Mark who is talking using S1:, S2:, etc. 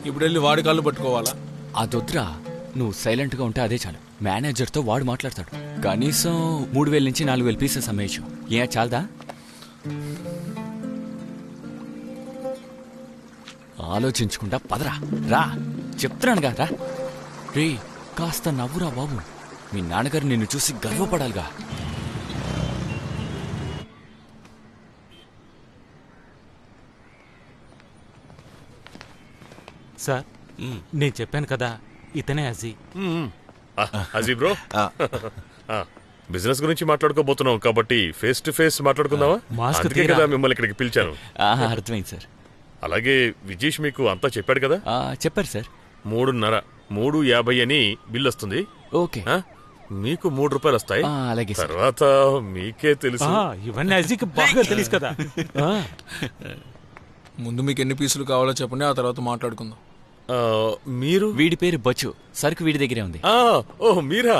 S1: ఇప్పుడు వెళ్ళి వాడి కాళ్ళు పట్టుకోవాలా?
S2: అదొద్దురా, నువ్వు సైలెంట్గా ఉంటే అదే చాలు. మేనేజర్తో వాడు మాట్లాడతాడు. కనీసం 3000 నుంచి 4000 పీసెస్ అమ్మేయచ్చు. ఏ చాలదా? ఆలోచించకుండా పదరా, రా చెప్తున్నాను కదా. రే కాస్త నవ్వురా బాబు, మీ నాన్నగారు నిన్ను చూసి గర్వపడాలిగా.
S3: సార్, నేను చెప్పాను కదా ఇతనే అజీ.
S4: అజీ బ్రో, బిజినెస్ గురించి మాట్లాడుకోబోతున్నాం కాబట్టి ఫేస్ టు ఫేస్ మాట్లాడుకుందామా?
S3: మాస్క్
S4: అందుకే కదా మిమ్మల్ని ఇక్కడికి పిలిచాను.
S2: అర్థమైంది సార్.
S4: అలాగే విజేష్ మీకు అంతా చెప్పాడు కదా?
S2: చెప్పారు సార్.
S4: 3:50 అని బిల్ వస్తుంది.
S2: ఓకే,
S4: మీకు 3 రూపాయలు వస్తాయి.
S2: అలాగే సార్.
S4: తర్వాత మీకే తెలుసు.
S3: ఇవన్నీ అజీకి బాగా తెలుసు కదా.
S1: ముందు మీకు ఎన్ని పీసులు కావాలో చెప్పండి, ఆ తర్వాత మాట్లాడుకుందాం.
S4: మీరు?
S2: వీడి పేరు బచ్చు, సరుకు వీడి దగ్గరే ఉంది.
S4: ఓ మీరా?